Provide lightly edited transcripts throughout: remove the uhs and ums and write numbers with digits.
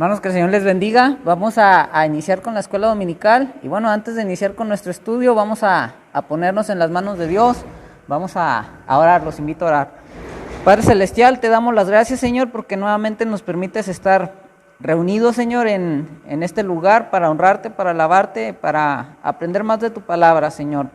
Hermanos, que el Señor les bendiga. Vamos a iniciar con la escuela dominical. Y bueno, antes de iniciar con nuestro estudio, vamos a ponernos en las manos de Dios. Vamos a orar, los invito a orar. Padre Celestial, te damos las gracias, Señor, porque nuevamente nos permites estar reunidos, Señor, en este lugar para honrarte, para alabarte, para aprender más de tu palabra, Señor.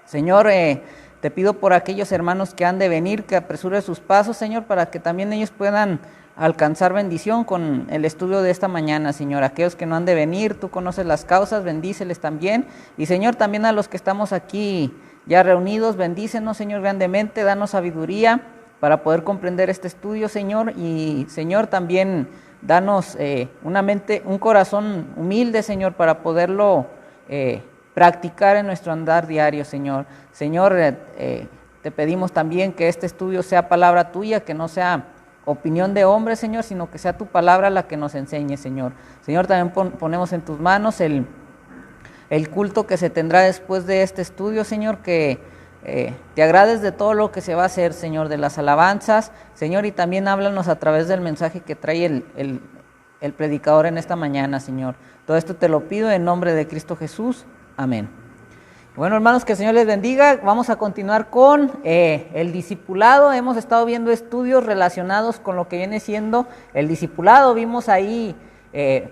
Señor, te pido por aquellos hermanos que han de venir, que apresure sus pasos, Señor, para que también ellos puedan alcanzar bendición con el estudio de esta mañana, Señor. Aquellos que no han de venir, tú conoces las causas, bendíceles también. Y, Señor, también a los que estamos aquí ya reunidos, bendícenos, Señor, grandemente, danos sabiduría para poder comprender este estudio, Señor. Y, Señor, también danos una mente, un corazón humilde, Señor, para poderlo practicar en nuestro andar diario, Señor. Señor, te pedimos también que este estudio sea palabra tuya, que no sea opinión de hombre, Señor, sino que sea tu palabra la que nos enseñe, Señor. Señor, también ponemos en tus manos el culto que se tendrá después de este estudio, Señor, que te agrades de todo lo que se va a hacer, Señor, de las alabanzas, Señor, y también háblanos a través del mensaje que trae el predicador en esta mañana, Señor. Todo esto te lo pido en nombre de Cristo Jesús. Amén. Bueno, hermanos, que el Señor les bendiga. Vamos a continuar con el discipulado. Hemos estado viendo estudios relacionados con lo que viene siendo el discipulado. Vimos ahí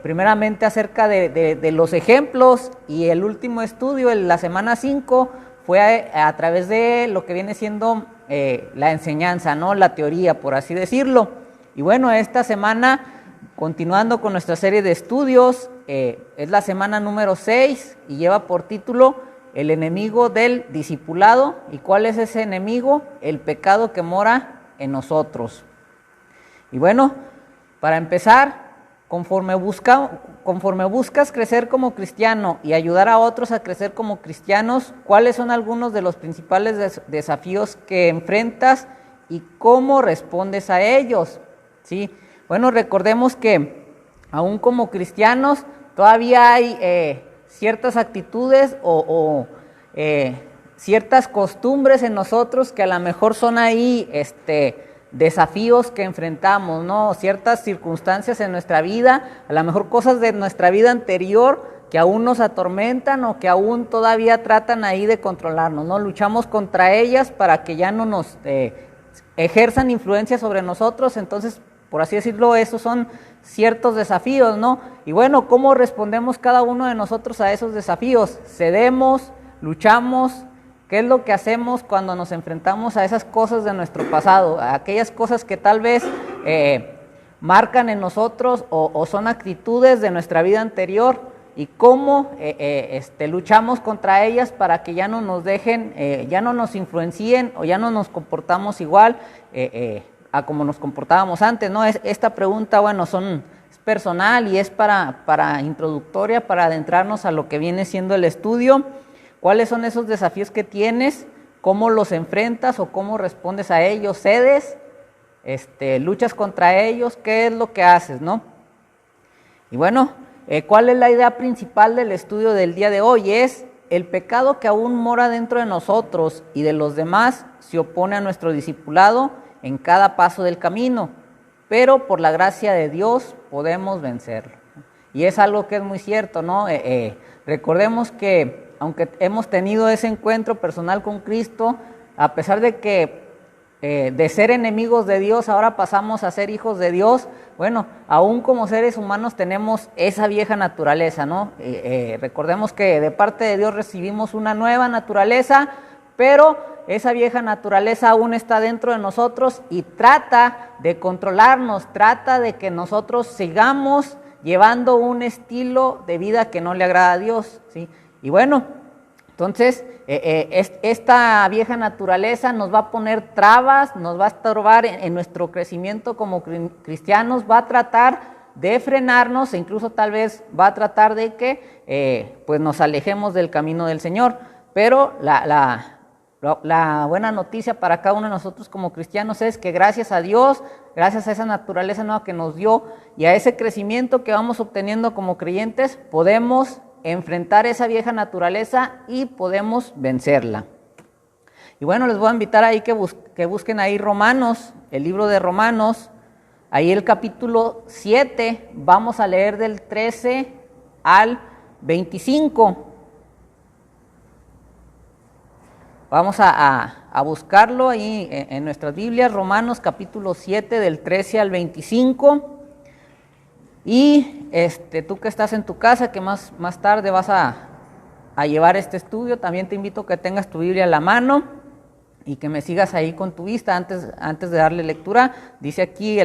primeramente acerca de los ejemplos, y el último estudio, en la semana 5, fue a través de lo que viene siendo la enseñanza, ¿no? La teoría, por así decirlo. Y bueno, esta semana, continuando con nuestra serie de estudios, es la semana número 6 y lleva por título el enemigo del discipulado. ¿Y cuál es ese enemigo? El pecado que mora en nosotros. Y bueno, para empezar, conforme buscas crecer como cristiano y ayudar a otros a crecer como cristianos, ¿cuáles son algunos de los principales desafíos que enfrentas y cómo respondes a ellos? ¿Sí? Bueno, recordemos que aún como cristianos todavía hay ciertas actitudes o ciertas costumbres en nosotros que a lo mejor son ahí desafíos que enfrentamos, ¿no? Ciertas circunstancias en nuestra vida, a lo mejor cosas de nuestra vida anterior que aún nos atormentan o que aún todavía tratan ahí de controlarnos, ¿no? Luchamos contra ellas para que ya no nos ejerzan influencia sobre nosotros. Entonces, por así decirlo, esos son ciertos desafíos, ¿no? Y bueno, ¿cómo respondemos cada uno de nosotros a esos desafíos? ¿Cedemos? ¿Luchamos? ¿Qué es lo que hacemos cuando nos enfrentamos a esas cosas de nuestro pasado? A aquellas cosas que tal vez marcan en nosotros o son actitudes de nuestra vida anterior, y cómo luchamos contra ellas para que ya no nos dejen, ya no nos influencien o ya no nos comportamos igual a como nos comportábamos antes, ¿no? Esta pregunta, bueno, es personal y es para introductoria, para adentrarnos a lo que viene siendo el estudio. ¿Cuáles son esos desafíos que tienes? ¿Cómo los enfrentas o cómo respondes a ellos? ¿Cedes? ¿Luchas contra ellos? ¿Qué es lo que haces, no? Y bueno, ¿cuál es la idea principal del estudio del día de hoy? Es el pecado que aún mora dentro de nosotros y de los demás se opone a nuestro discipulado en cada paso del camino, pero por la gracia de Dios podemos vencerlo. Y es algo que es muy cierto, ¿no? Recordemos que aunque hemos tenido ese encuentro personal con Cristo, a pesar de que de ser enemigos de Dios ahora pasamos a ser hijos de Dios, bueno, aún como seres humanos tenemos esa vieja naturaleza, ¿no? Recordemos que de parte de Dios recibimos una nueva naturaleza, pero esa vieja naturaleza aún está dentro de nosotros y trata de controlarnos, trata de que nosotros sigamos llevando un estilo de vida que no le agrada a Dios, ¿sí? Y bueno, entonces esta vieja naturaleza nos va a poner trabas, nos va a estorbar en nuestro crecimiento como cristianos, va a tratar de frenarnos e incluso tal vez va a tratar de que pues nos alejemos del camino del Señor. Pero la buena noticia para cada uno de nosotros como cristianos es que gracias a Dios, gracias a esa naturaleza nueva que nos dio y a ese crecimiento que vamos obteniendo como creyentes, podemos enfrentar esa vieja naturaleza y podemos vencerla. Y bueno, les voy a invitar ahí que busquen ahí Romanos, el libro de Romanos, ahí el capítulo 7, vamos a leer del 13 al 25. Vamos a buscarlo ahí en nuestras Biblias, Romanos capítulo 7 del 13 al 25. Y tú que estás en tu casa, que más tarde vas a llevar este estudio, también te invito a que tengas tu Biblia a la mano y que me sigas ahí con tu vista antes de darle lectura. Dice aquí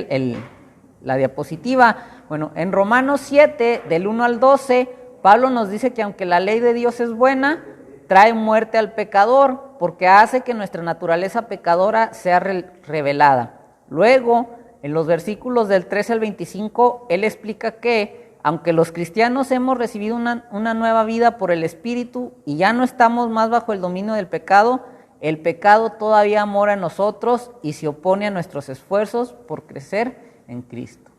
la diapositiva. Bueno, en Romanos 7, del 1 al 12, Pablo nos dice que aunque la ley de Dios es buena, trae muerte al pecador, porque hace que nuestra naturaleza pecadora sea revelada. Luego, en los versículos del 13 al 25, él explica que, aunque los cristianos hemos recibido una nueva vida por el Espíritu y ya no estamos más bajo el dominio del pecado, el pecado todavía mora en nosotros y se opone a nuestros esfuerzos por crecer en Cristo.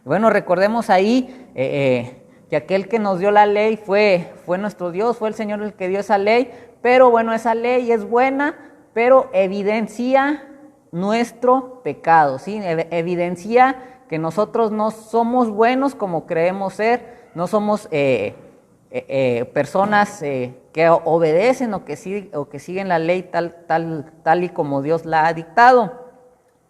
Bueno, recordemos ahí que aquel que nos dio la ley fue nuestro Dios, fue el Señor el que dio esa ley, pero bueno, esa ley es buena, pero evidencia nuestro pecado, ¿sí? Evidencia que nosotros no somos buenos como creemos ser, no somos personas que obedecen o que siguen la ley tal y como Dios la ha dictado.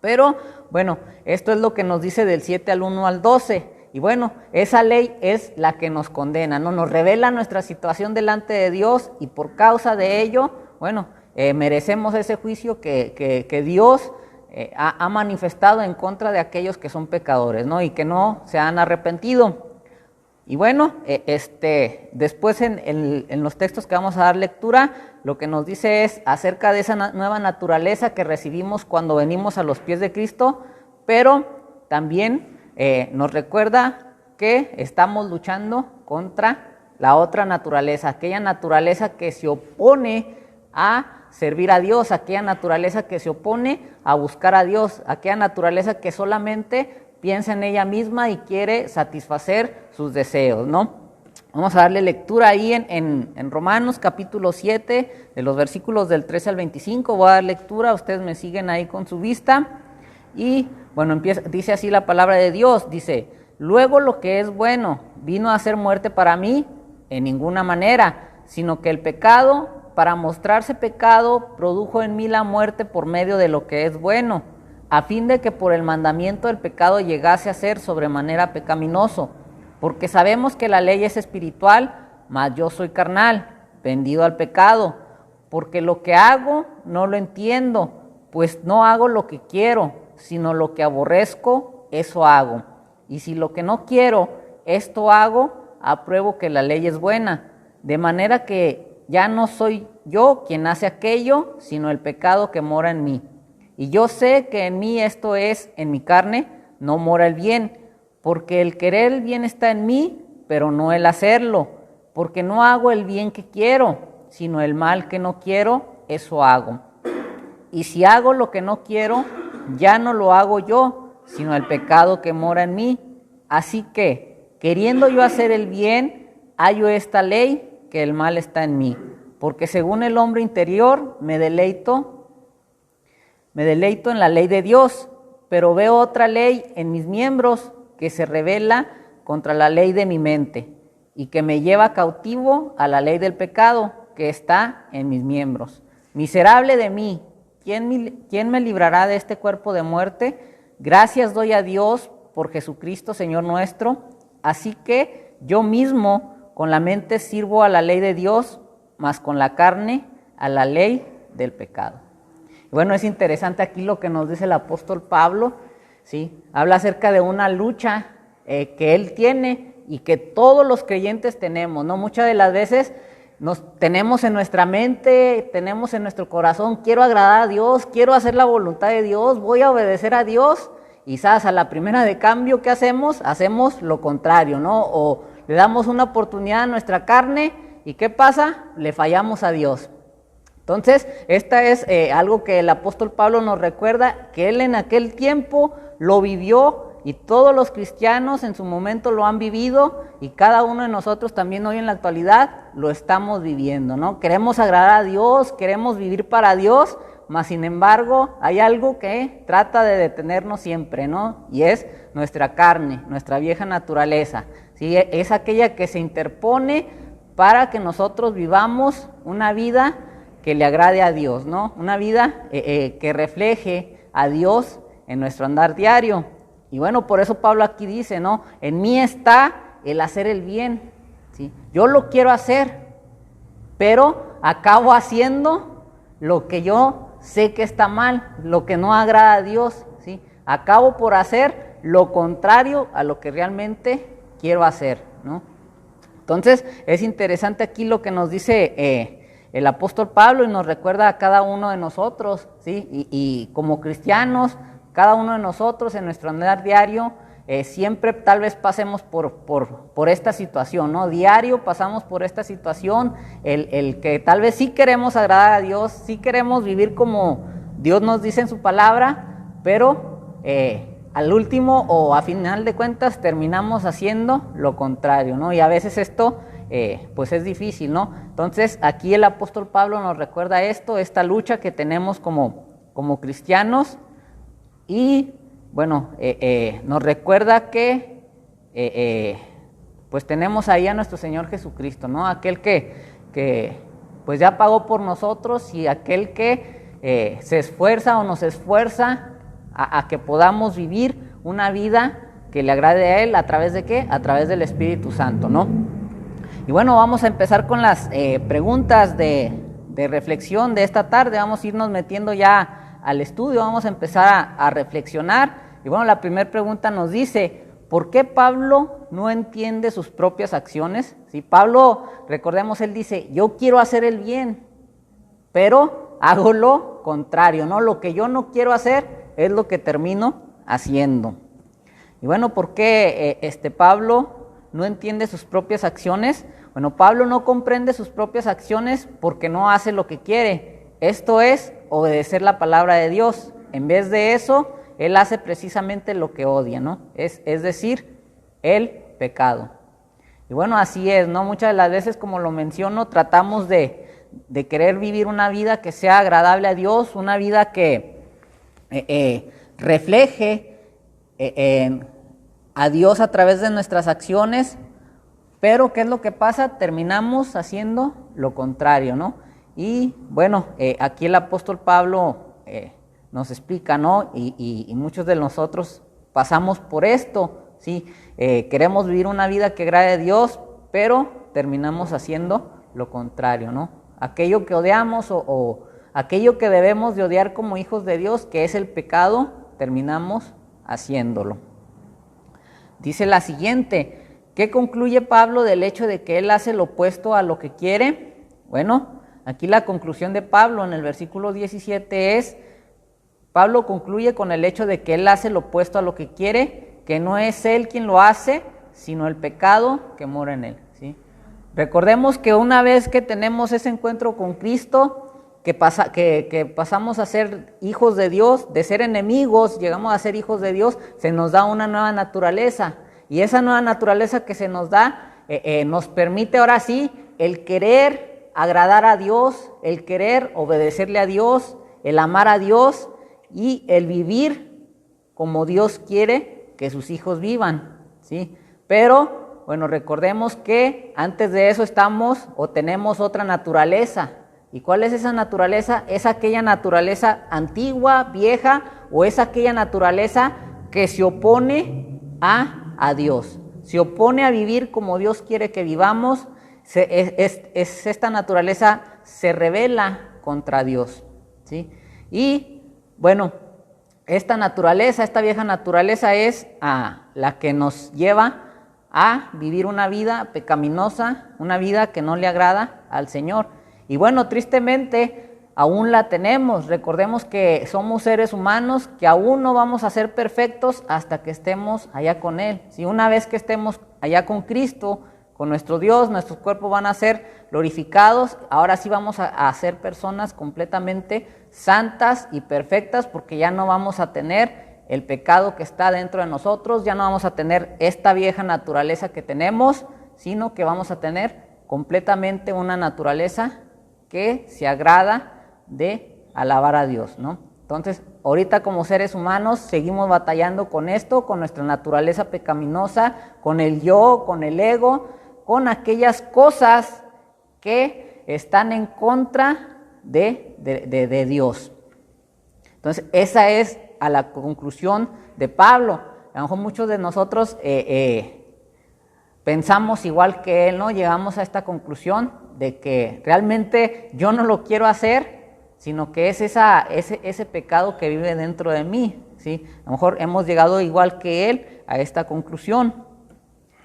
Pero bueno, esto es lo que nos dice del 7 al 1 al 12. Y bueno, esa ley es la que nos condena, ¿no? Nos revela nuestra situación delante de Dios y por causa de ello, bueno, merecemos ese juicio que Dios ha manifestado en contra de aquellos que son pecadores, ¿no? Y que no se han arrepentido. Y bueno, después en los textos que vamos a dar lectura, lo que nos dice es acerca de esa nueva naturaleza que recibimos cuando venimos a los pies de Cristo, pero también nos recuerda que estamos luchando contra la otra naturaleza, aquella naturaleza que se opone a servir a Dios, aquella naturaleza que se opone a buscar a Dios, aquella naturaleza que solamente piensa en ella misma y quiere satisfacer sus deseos, ¿no? Vamos a darle lectura ahí en Romanos capítulo 7, de los versículos del 13 al 25, voy a dar lectura, ustedes me siguen ahí con su vista, y bueno, dice así la palabra de Dios, dice, luego lo que es bueno vino a ser muerte para mí, en ninguna manera, sino que el pecado, para mostrarse pecado, produjo en mí la muerte por medio de lo que es bueno, a fin de que por el mandamiento del pecado llegase a ser sobremanera pecaminoso, porque sabemos que la ley es espiritual, mas yo soy carnal, vendido al pecado, porque lo que hago no lo entiendo, pues no hago lo que quiero, sino lo que aborrezco, eso hago. Y si lo que no quiero, esto hago, apruebo que la ley es buena, de manera que ya no soy yo quien hace aquello, sino el pecado que mora en mí. Y yo sé que en mí, esto es, en mi carne, no mora el bien, porque el querer el bien está en mí, pero no el hacerlo, porque no hago el bien que quiero, sino el mal que no quiero, eso hago. Y si hago lo que no quiero, ya no lo hago yo, sino el pecado que mora en mí. Así que, queriendo yo hacer el bien, hallo esta ley, que el mal está en mí, porque según el hombre interior me deleito en la ley de Dios, pero veo otra ley en mis miembros que se rebela contra la ley de mi mente y que me lleva cautivo a la ley del pecado que está en mis miembros. Miserable de mí, ¿quién me librará de este cuerpo de muerte? Gracias doy a Dios por Jesucristo, Señor nuestro. Así que yo mismo con la mente sirvo a la ley de Dios, mas con la carne a la ley del pecado. Bueno, es interesante aquí lo que nos dice el apóstol Pablo, ¿sí? Habla acerca de una lucha que él tiene y que todos los creyentes tenemos, ¿no? Muchas de las veces nos tenemos en nuestra mente, tenemos en nuestro corazón, quiero agradar a Dios, quiero hacer la voluntad de Dios, voy a obedecer a Dios, y ¿sabes? A la primera de cambio que hacemos lo contrario, ¿no? O le damos una oportunidad a nuestra carne, ¿y qué pasa? Le fallamos a Dios. Entonces, esta es algo que el apóstol Pablo nos recuerda, que él en aquel tiempo lo vivió y todos los cristianos en su momento lo han vivido y cada uno de nosotros también hoy en la actualidad lo estamos viviendo, ¿no? Queremos agradar a Dios, queremos vivir para Dios, mas sin embargo hay algo que trata de detenernos siempre, ¿no? Y es nuestra carne, nuestra vieja naturaleza, ¿sí? Es aquella que se interpone para que nosotros vivamos una vida que le agrade a Dios, ¿no? Una vida que refleje a Dios en nuestro andar diario. Y bueno, por eso Pablo aquí dice, ¿no? En mí está el hacer el bien, ¿sí? Yo lo quiero hacer, pero acabo haciendo lo que yo sé que está mal, lo que no agrada a Dios, ¿sí? Acabo por hacer lo contrario a lo que realmente quiero hacer, ¿no? Entonces, es interesante aquí lo que nos dice el apóstol Pablo y nos recuerda a cada uno de nosotros, ¿sí? Y como cristianos, cada uno de nosotros en nuestro andar diario, siempre tal vez pasemos por esta situación, ¿no? Diario pasamos por esta situación, el que tal vez sí queremos agradar a Dios, sí queremos vivir como Dios nos dice en su palabra, pero al último o a final de cuentas terminamos haciendo lo contrario, ¿no? Y a veces esto pues es difícil, ¿no? Entonces aquí el apóstol Pablo nos recuerda esto, esta lucha que tenemos como cristianos y bueno, nos recuerda que pues tenemos ahí a nuestro Señor Jesucristo, ¿no? Aquel que pues ya pagó por nosotros y aquel que se esfuerza o nos esfuerza a que podamos vivir una vida que le agrade a Él, ¿a través de qué? A través del Espíritu Santo, ¿no? Y bueno, vamos a empezar con las preguntas de reflexión de esta tarde. Vamos a irnos metiendo ya al estudio, vamos a empezar a reflexionar. Y bueno, la primera pregunta nos dice, ¿por qué Pablo no entiende sus propias acciones? Si Pablo, recordemos, él dice, yo quiero hacer el bien, pero hago lo contrario, ¿no? Lo que yo no quiero hacer es lo que termino haciendo. Y bueno, ¿por qué Pablo no entiende sus propias acciones? Bueno, Pablo no comprende sus propias acciones porque no hace lo que quiere. Esto es obedecer la palabra de Dios. En vez de eso, él hace precisamente lo que odia, ¿no? Es decir, el pecado. Y bueno, así es, ¿no? Muchas de las veces, como lo menciono, tratamos de querer vivir una vida que sea agradable a Dios, una vida que refleje a Dios a través de nuestras acciones, pero ¿qué es lo que pasa? Terminamos haciendo lo contrario, ¿no? Y bueno, aquí el apóstol Pablo nos explica, ¿no? Y muchos de nosotros pasamos por esto, ¿sí? Queremos vivir una vida que agrade a Dios, pero terminamos haciendo lo contrario, ¿no? Aquello que odiamos o aquello que debemos de odiar como hijos de Dios, que es el pecado, terminamos haciéndolo. Dice la siguiente, ¿qué concluye Pablo del hecho de que él hace lo opuesto a lo que quiere? Bueno, aquí la conclusión de Pablo en el versículo 17 es, Pablo concluye con el hecho de que él hace lo opuesto a lo que quiere, que no es él quien lo hace, sino el pecado que mora en él, ¿sí? Recordemos que una vez que tenemos ese encuentro con Cristo, que pasamos a ser hijos de Dios, de ser enemigos, llegamos a ser hijos de Dios, se nos da una nueva naturaleza. Y esa nueva naturaleza que se nos da, nos permite ahora sí el querer agradar a Dios, el querer obedecerle a Dios, el amar a Dios y el vivir como Dios quiere que sus hijos vivan, ¿sí? Pero, bueno, recordemos que antes de eso estamos o tenemos otra naturaleza. ¿Y cuál es esa naturaleza? Es aquella naturaleza antigua, vieja, o es aquella naturaleza que se opone a Dios. Se opone a vivir como Dios quiere que vivamos. Esta naturaleza se rebela contra Dios, ¿sí? Y bueno, esta naturaleza, esta vieja naturaleza es la que nos lleva a vivir una vida pecaminosa, una vida que no le agrada al Señor. Y bueno, tristemente aún la tenemos. Recordemos que somos seres humanos, que aún no vamos a ser perfectos hasta que estemos allá con Él. Si una vez que estemos allá con Cristo, con nuestro Dios, nuestros cuerpos van a ser glorificados. Ahora sí vamos a ser personas completamente santas y perfectas, porque ya no vamos a tener el pecado que está dentro de nosotros, ya no vamos a tener esta vieja naturaleza que tenemos, sino que vamos a tener completamente una naturaleza que se agrada de alabar a Dios, ¿no? Entonces, ahorita como seres humanos seguimos batallando con esto, con nuestra naturaleza pecaminosa, con el yo, con el ego, con aquellas cosas que están en contra de Dios. Entonces, esa es a la conclusión de Pablo. A lo mejor muchos de nosotros pensamos igual que él, ¿no? Llegamos a esta conclusión de que realmente yo no lo quiero hacer, sino que es ese pecado que vive dentro de mí, ¿sí? A lo mejor hemos llegado igual que él a esta conclusión.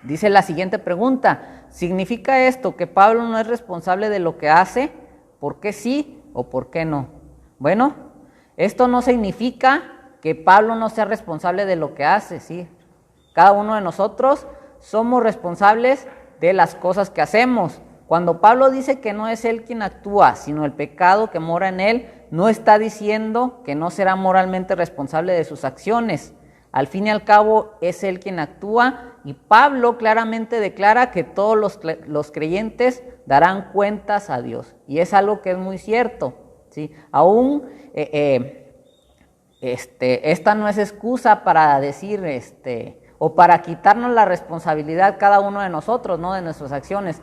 Dice la siguiente pregunta: ¿significa esto que Pablo no es responsable de lo que hace? ¿Por qué sí o por qué no? Bueno, esto no significa que Pablo no sea responsable de lo que hace, ¿sí? Cada uno de nosotros somos responsables de las cosas que hacemos. Cuando Pablo dice que no es él quien actúa, sino el pecado que mora en él, no está diciendo que no será moralmente responsable de sus acciones. Al fin y al cabo es él quien actúa, y Pablo claramente declara que todos los creyentes darán cuentas a Dios. Y es algo que es muy cierto, ¿sí? Aún esta no es excusa para decir o para quitarnos la responsabilidad cada uno de nosotros, ¿no? De nuestras acciones.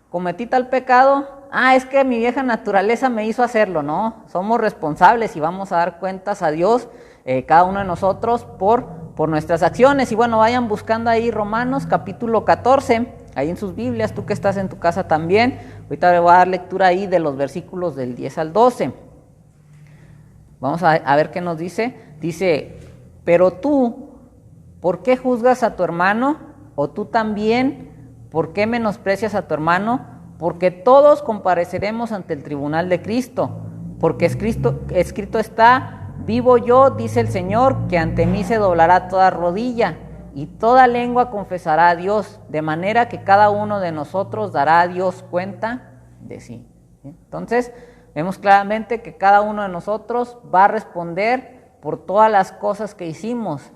Cometí tal pecado, es que mi vieja naturaleza me hizo hacerlo, ¿no? Somos responsables y vamos a dar cuentas a Dios, cada uno de nosotros, por nuestras acciones. Y bueno, vayan buscando ahí Romanos capítulo 14, ahí en sus Biblias, tú que estás en tu casa también. Ahorita le voy a dar lectura ahí de los versículos del 10 al 12. Vamos a ver qué nos dice. Dice: pero tú, ¿por qué juzgas a tu hermano? O tú también, ¿por qué menosprecias a tu hermano? Porque todos compareceremos ante el tribunal de Cristo. Porque escrito está: vivo yo, dice el Señor, que ante mí se doblará toda rodilla, y toda lengua confesará a Dios, de manera que cada uno de nosotros dará a Dios cuenta de sí. Entonces, vemos claramente que cada uno de nosotros va a responder por todas las cosas que hicimos,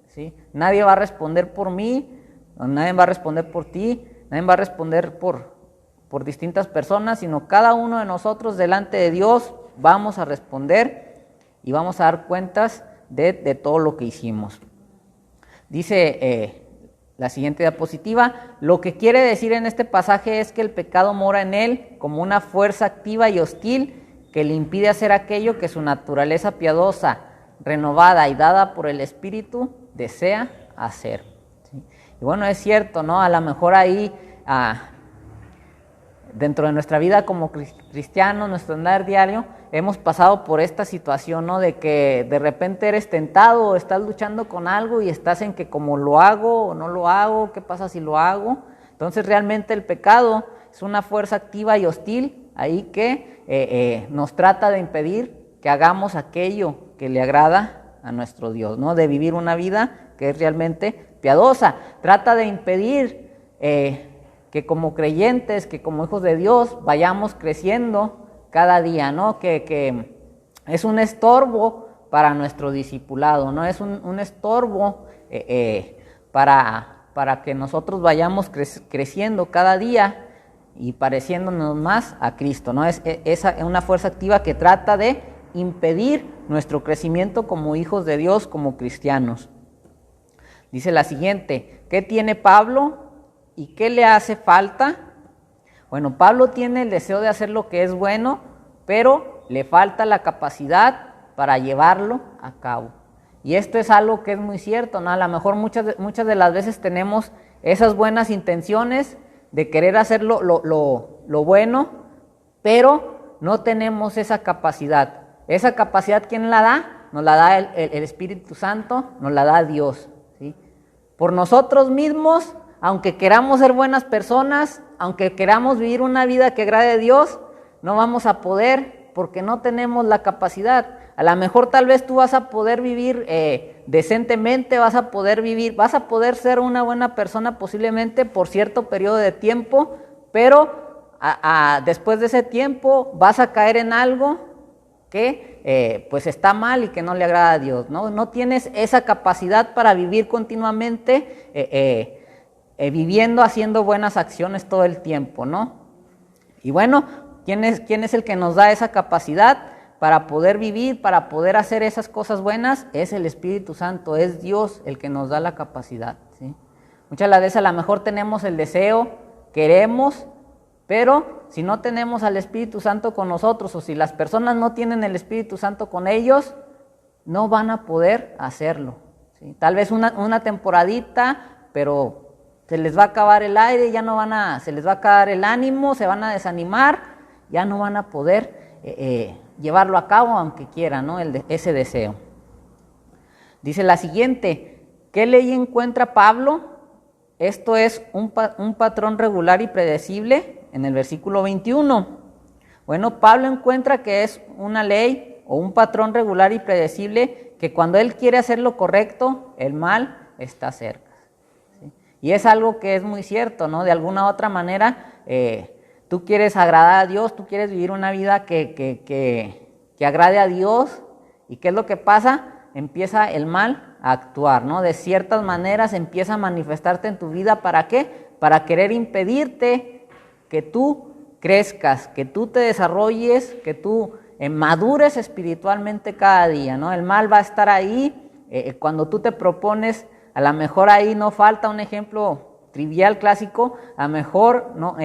¿sí? Nadie va a responder por mí, nadie va a responder por ti, nadie va a responder por distintas personas, sino cada uno de nosotros delante de Dios vamos a responder y vamos a dar cuentas de todo lo que hicimos. Dice la siguiente diapositiva: lo que quiere decir en este pasaje es que el pecado mora en él como una fuerza activa y hostil que le impide hacer aquello que su naturaleza piadosa, renovada y dada por el Espíritu desea hacer. ¿Sí? Y bueno, es cierto, ¿no? A lo mejor ahí, dentro de nuestra vida como cristianos, nuestro andar diario, hemos pasado por esta situación, ¿no? De que de repente eres tentado o estás luchando con algo y estás en que como lo hago o no lo hago, ¿qué pasa si lo hago? Entonces realmente el pecado es una fuerza activa y hostil ahí que nos trata de impedir que hagamos aquello que le agrada a nuestro Dios, ¿no? De vivir una vida que es realmente piadosa. Trata de impedir que como creyentes, que como hijos de Dios vayamos creciendo cada día, ¿no? Que es un estorbo para nuestro discipulado, ¿no? Es un estorbo para que nosotros vayamos creciendo cada día y pareciéndonos más a Cristo, ¿no? Es una fuerza activa que trata de impedir nuestro crecimiento como hijos de Dios, como cristianos. Dice la siguiente: ¿qué tiene Pablo y qué le hace falta? Bueno, Pablo tiene el deseo de hacer lo que es bueno, pero le falta la capacidad para llevarlo a cabo. Y esto es algo que es muy cierto, ¿no? A lo mejor muchas de las veces tenemos esas buenas intenciones de querer hacer lo bueno, pero no tenemos esa capacidad. Esa capacidad, ¿quién la da? Nos la da el Espíritu Santo, nos la da Dios, ¿sí? Por nosotros mismos, aunque queramos ser buenas personas, aunque queramos vivir una vida que agrade a Dios, no vamos a poder porque no tenemos la capacidad. A lo mejor tal vez tú vas a poder vivir decentemente, vas a poder ser una buena persona posiblemente por cierto periodo de tiempo, pero después de ese tiempo vas a caer en algo que pues está mal y que no le agrada a Dios, ¿no? No tienes esa capacidad para vivir continuamente viviendo, haciendo buenas acciones todo el tiempo, ¿no? Y bueno, ¿quién es el que nos da esa capacidad? para poder vivir, para poder hacer esas cosas buenas, es el Espíritu Santo, es Dios el que nos da la capacidad, ¿sí? Muchas de las veces a lo mejor tenemos el deseo, queremos, pero si no tenemos al Espíritu Santo con nosotros, o si las personas no tienen el Espíritu Santo con ellos, no van a poder hacerlo, ¿sí? Tal vez una temporadita, pero se les va a acabar el aire, se les va a acabar el ánimo, se van a desanimar, ya no van a poder llevarlo a cabo aunque quieran, ¿no? Ese deseo. Dice la siguiente: ¿qué ley encuentra Pablo? Esto es un patrón regular y predecible en el versículo 21. Bueno, Pablo encuentra que es una ley o un patrón regular y predecible, que cuando él quiere hacer lo correcto, el mal está cerca, ¿sí? Y es algo que es muy cierto, ¿no? De alguna u otra manera, tú quieres agradar a Dios, tú quieres vivir una vida que agrade a Dios, ¿y qué es lo que pasa? Empieza el mal a actuar, ¿no? De ciertas maneras empieza a manifestarte en tu vida. ¿Para qué? Para querer impedirte que tú crezcas, que tú te desarrolles, que tú madures espiritualmente cada día, ¿no? El mal va a estar ahí cuando tú te propones. A lo mejor ahí no falta un ejemplo trivial, clásico. A lo mejor no,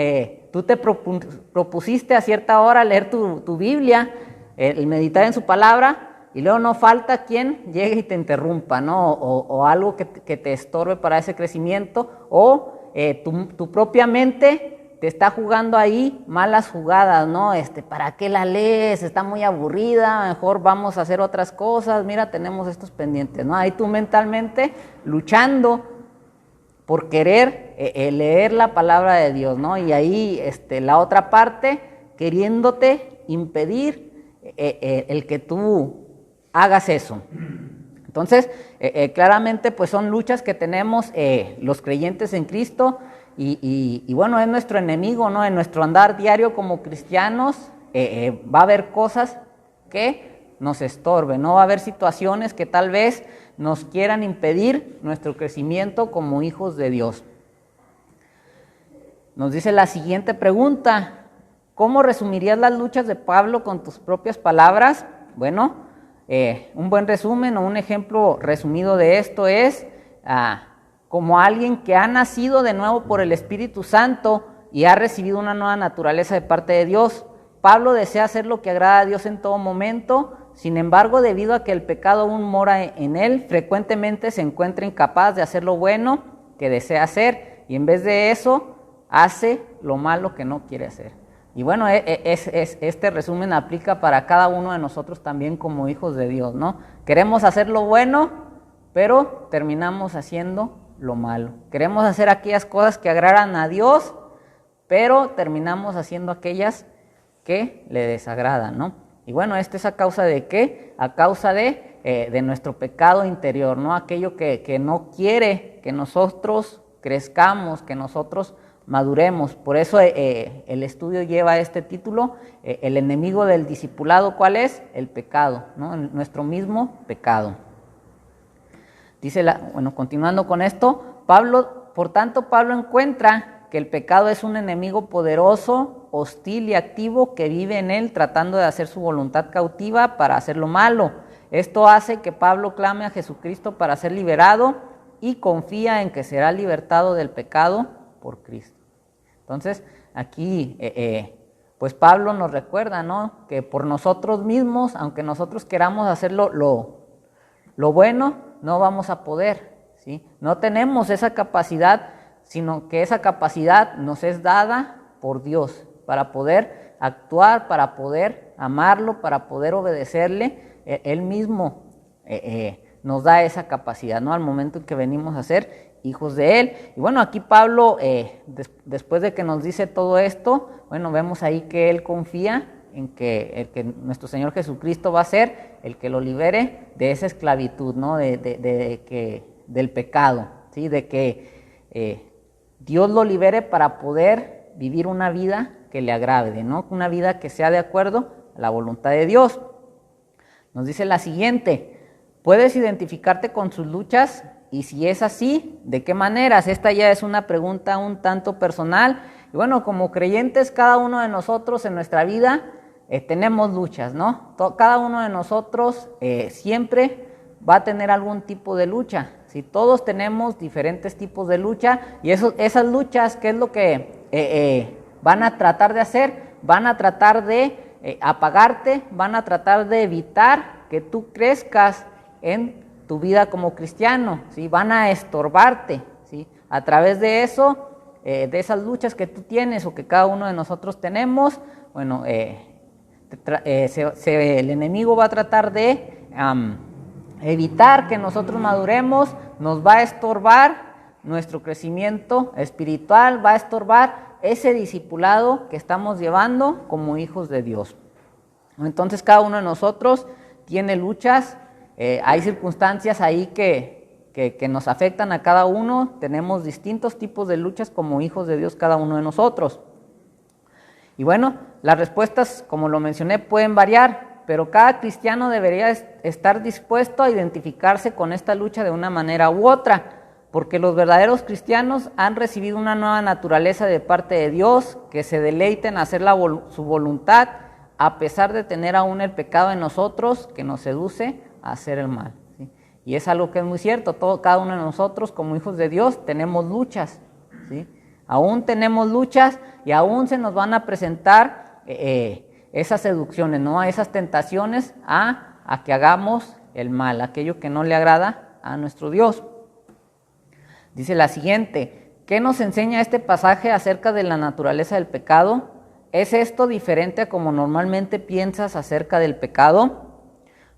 tú te propusiste a cierta hora leer tu Biblia, el meditar en su palabra, y luego no falta quien llegue y te interrumpa, ¿no? O algo que te estorbe para ese crecimiento, o tu propia mente te está jugando ahí malas jugadas, ¿no? ¿Para qué la lees? Está muy aburrida, mejor vamos a hacer otras cosas, mira, tenemos estos pendientes, ¿no? Ahí tú mentalmente luchando por querer leer la palabra de Dios, ¿no? Y ahí la otra parte queriéndote impedir el que tú hagas eso. Entonces, claramente pues son luchas que tenemos los creyentes en Cristo, y bueno, es nuestro enemigo, ¿no? En nuestro andar diario como cristianos va a haber cosas que nos estorben, ¿no? Va a haber situaciones que tal vez nos quieran impedir nuestro crecimiento como hijos de Dios. Nos dice la siguiente pregunta: ¿cómo resumirías las luchas de Pablo con tus propias palabras? Bueno, un buen resumen o un ejemplo resumido de esto es como alguien que ha nacido de nuevo por el Espíritu Santo y ha recibido una nueva naturaleza de parte de Dios. Pablo desea hacer lo que agrada a Dios en todo momento. Sin embargo, debido a que el pecado aún mora en él, frecuentemente se encuentra incapaz de hacer lo bueno que desea hacer, y en vez de eso hace lo malo que no quiere hacer. Y bueno, este resumen aplica para cada uno de nosotros también como hijos de Dios, ¿no? Queremos hacer lo bueno, pero terminamos haciendo lo malo. Queremos hacer aquellas cosas que agradan a Dios, pero terminamos haciendo aquellas que le desagradan, ¿no? Y bueno, esto es a causa de ¿qué? A causa de nuestro pecado interior, ¿no? Aquello que no quiere que nosotros crezcamos, que nosotros maduremos. Por eso el estudio lleva este título, el enemigo del discipulado. ¿Cuál es? El pecado, ¿no? Nuestro mismo pecado. Dice, continuando con esto, por tanto Pablo encuentra que el pecado es un enemigo poderoso, hostil y activo que vive en él tratando de hacer su voluntad cautiva para hacer lo malo. Esto hace que Pablo clame a Jesucristo para ser liberado y confía en que será libertado del pecado por Cristo. Entonces, aquí, pues Pablo nos recuerda, ¿no? Que por nosotros mismos, aunque nosotros queramos hacer lo bueno, no vamos a poder, ¿sí? No tenemos esa capacidad, sino que esa capacidad nos es dada por Dios para poder actuar, para poder amarlo, para poder obedecerle. Él mismo nos da esa capacidad, ¿no? Al momento en que venimos a ser hijos de Él. Y bueno, aquí Pablo, después de que nos dice todo esto, bueno, vemos ahí que él confía en que nuestro Señor Jesucristo va a ser el que lo libere de esa esclavitud, ¿no? Del pecado, ¿sí? De que Dios lo libere para poder vivir una vida que le agrade, ¿no? Una vida que sea de acuerdo a la voluntad de Dios. Nos dice la siguiente: ¿puedes identificarte con sus luchas? Y si es así, ¿de qué maneras? Esta ya es una pregunta un tanto personal. Y bueno, como creyentes, cada uno de nosotros en nuestra vida tenemos luchas, ¿no? Cada uno de nosotros siempre va a tener algún tipo de lucha. ¿Sí? Todos tenemos diferentes tipos de lucha y esas luchas, ¿qué es lo que van a tratar de hacer? Van a tratar de apagarte, van a tratar de evitar que tú crezcas en tu vida como cristiano, ¿sí? Van a estorbarte, ¿sí? A través de eso, de esas luchas que tú tienes o que cada uno de nosotros tenemos, bueno, el enemigo va a tratar de evitar que nosotros maduremos, nos va a estorbar nuestro crecimiento espiritual, va a estorbar ese discipulado que estamos llevando como hijos de Dios. Entonces cada uno de nosotros tiene luchas, hay circunstancias ahí que nos afectan a cada uno, tenemos distintos tipos de luchas como hijos de Dios cada uno de nosotros. Y bueno, las respuestas, como lo mencioné, pueden variar, pero cada cristiano debería estar dispuesto a identificarse con esta lucha de una manera u otra, porque los verdaderos cristianos han recibido una nueva naturaleza de parte de Dios, que se deleita en hacer su voluntad, a pesar de tener aún el pecado en nosotros, que nos seduce a hacer el mal. ¿Sí? Y es algo que es muy cierto, cada uno de nosotros como hijos de Dios tenemos luchas, ¿sí? Aún tenemos luchas y aún se nos van a presentar esas seducciones, ¿no? Esas tentaciones a que hagamos el mal, aquello que no le agrada a nuestro Dios. Dice la siguiente: ¿qué nos enseña este pasaje acerca de la naturaleza del pecado? ¿Es esto diferente a como normalmente piensas acerca del pecado?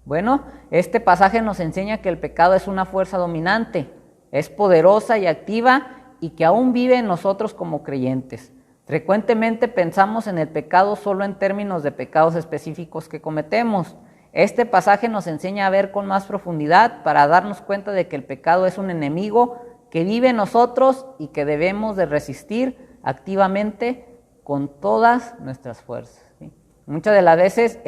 Bueno, este pasaje nos enseña que el pecado es una fuerza dominante, es poderosa y activa y que aún vive en nosotros como creyentes. Frecuentemente pensamos en el pecado solo en términos de pecados específicos que cometemos. Este pasaje nos enseña a ver con más profundidad para darnos cuenta de que el pecado es un enemigo que vive en nosotros y que debemos de resistir activamente con todas nuestras fuerzas. ¿Sí? Muchas de las veces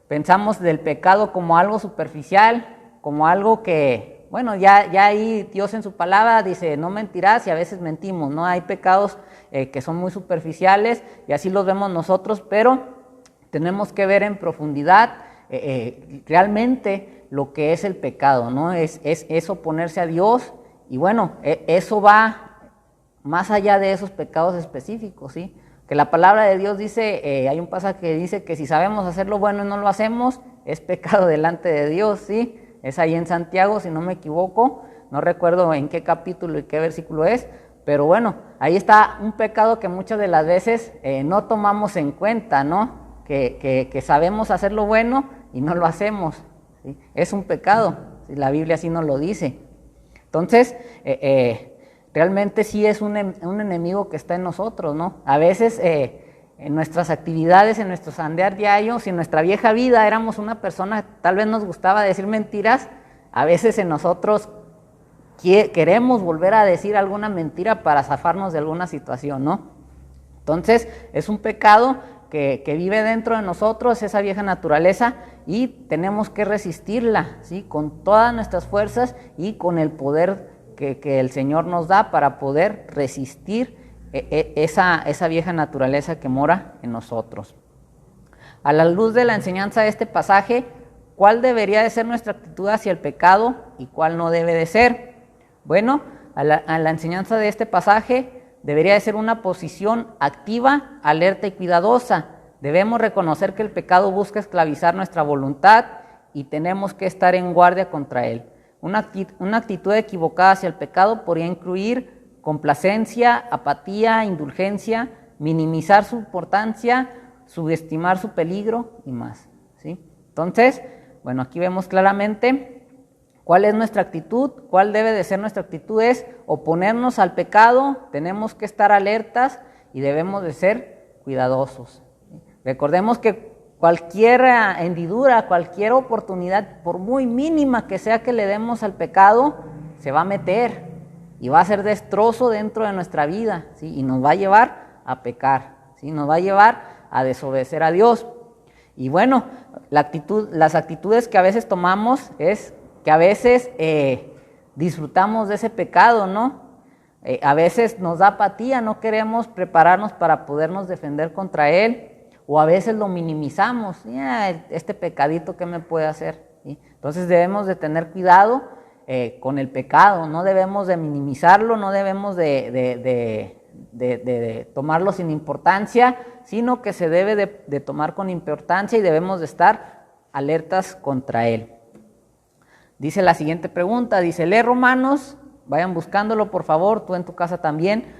pensamos del pecado como algo superficial, como algo que, bueno, ya ahí Dios en su palabra dice, no mentirás, y a veces mentimos, ¿no? Hay pecados que son muy superficiales y así los vemos nosotros, pero tenemos que ver en profundidad realmente lo que es el pecado, ¿no? Es oponerse a Dios y bueno, eso va más allá de esos pecados específicos, ¿sí? Que la palabra de Dios dice, hay un pasaje que dice que si sabemos hacer lo bueno y no lo hacemos, es pecado delante de Dios, ¿sí? Es ahí en Santiago, si no me equivoco, no recuerdo en qué capítulo y qué versículo es, pero bueno, ahí está un pecado que muchas de las veces no tomamos en cuenta, ¿no? Que sabemos hacer lo bueno y no lo hacemos, ¿sí? Es un pecado, ¿sí? La Biblia así nos lo dice. Entonces, realmente sí es un enemigo que está en nosotros, ¿no? A veces en nuestras actividades, en nuestro andear diario, si en nuestra vieja vida éramos una persona, tal vez nos gustaba decir mentiras, a veces en nosotros queremos volver a decir alguna mentira para zafarnos de alguna situación, ¿no? Entonces, es un pecado que vive dentro de nosotros, esa vieja naturaleza, y tenemos que resistirla, ¿sí? Con todas nuestras fuerzas y con el poder que el Señor nos da para poder resistir esa vieja naturaleza que mora en nosotros. A la luz de la enseñanza de este pasaje, ¿cuál debería de ser nuestra actitud hacia el pecado y cuál no debe de ser? Bueno, a la enseñanza de este pasaje debería de ser una posición activa, alerta y cuidadosa. Debemos reconocer que el pecado busca esclavizar nuestra voluntad y tenemos que estar en guardia contra él. Una actitud equivocada hacia el pecado podría incluir complacencia, apatía, indulgencia, minimizar su importancia, subestimar su peligro y más, ¿sí? Entonces, bueno, aquí vemos claramente cuál es nuestra actitud, cuál debe de ser nuestra actitud, es oponernos al pecado, tenemos que estar alertas y debemos de ser cuidadosos. ¿Sí? Recordemos que cualquier hendidura, cualquier oportunidad, por muy mínima que sea que le demos al pecado, se va a meter y va a hacer destrozo dentro de nuestra vida, ¿sí? Y nos va a llevar a pecar, ¿sí? Nos va a llevar a desobedecer a Dios. Y bueno, las actitudes que a veces tomamos es que a veces disfrutamos de ese pecado, ¿no? A veces nos da apatía, no queremos prepararnos para podernos defender contra él, o a veces lo minimizamos. Este pecadito, ¿qué me puede hacer? ¿Sí? Entonces debemos de tener cuidado con el pecado, no debemos de minimizarlo, no debemos de tomarlo sin importancia, sino que se debe de tomar con importancia y debemos de estar alertas contra él. Dice la siguiente pregunta, dice, lee Romanos, vayan buscándolo por favor, tú en tu casa también,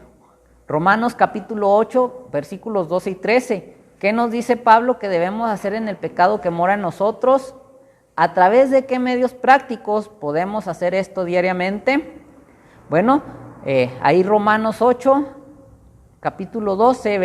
Romanos capítulo 8, versículos 12 y 13. ¿Qué nos dice Pablo que debemos hacer en el pecado que mora en nosotros? ¿A través de qué medios prácticos podemos hacer esto diariamente? Bueno, ahí Romanos 8, capítulo 8,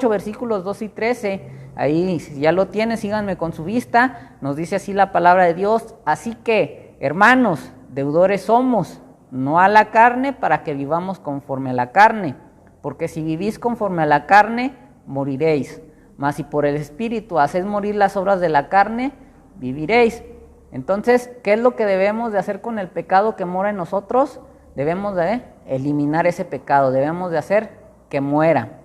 versículos 12 y 13, ahí si ya lo tienen, síganme con su vista, nos dice así la palabra de Dios, así que, hermanos, deudores somos, no a la carne, para que vivamos conforme a la carne, porque si vivís conforme a la carne, moriréis. Mas si por el Espíritu hacéis morir las obras de la carne, viviréis. Entonces, ¿qué es lo que debemos de hacer con el pecado que mora en nosotros? Debemos de eliminar ese pecado, debemos de hacer que muera.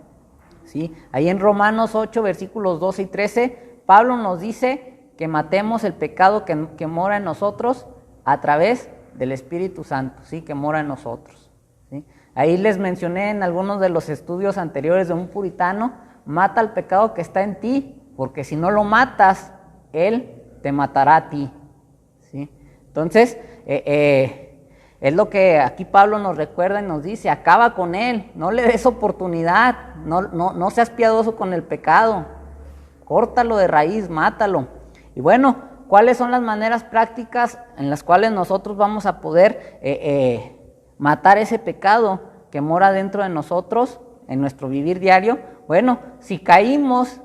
¿Sí? Ahí en Romanos 8, versículos 12 y 13, Pablo nos dice que matemos el pecado que mora en nosotros a través del Espíritu Santo, ¿sí? Que mora en nosotros. ¿Sí? Ahí les mencioné en algunos de los estudios anteriores de un puritano, mata el pecado que está en ti, porque si no lo matas, él te matará a ti. ¿Sí? Entonces, es lo que aquí Pablo nos recuerda y nos dice, acaba con él, no le des oportunidad, no seas piadoso con el pecado, córtalo de raíz, mátalo. Y bueno, ¿cuáles son las maneras prácticas en las cuales nosotros vamos a poder matar ese pecado que mora dentro de nosotros, en nuestro vivir diario? Bueno, si caímos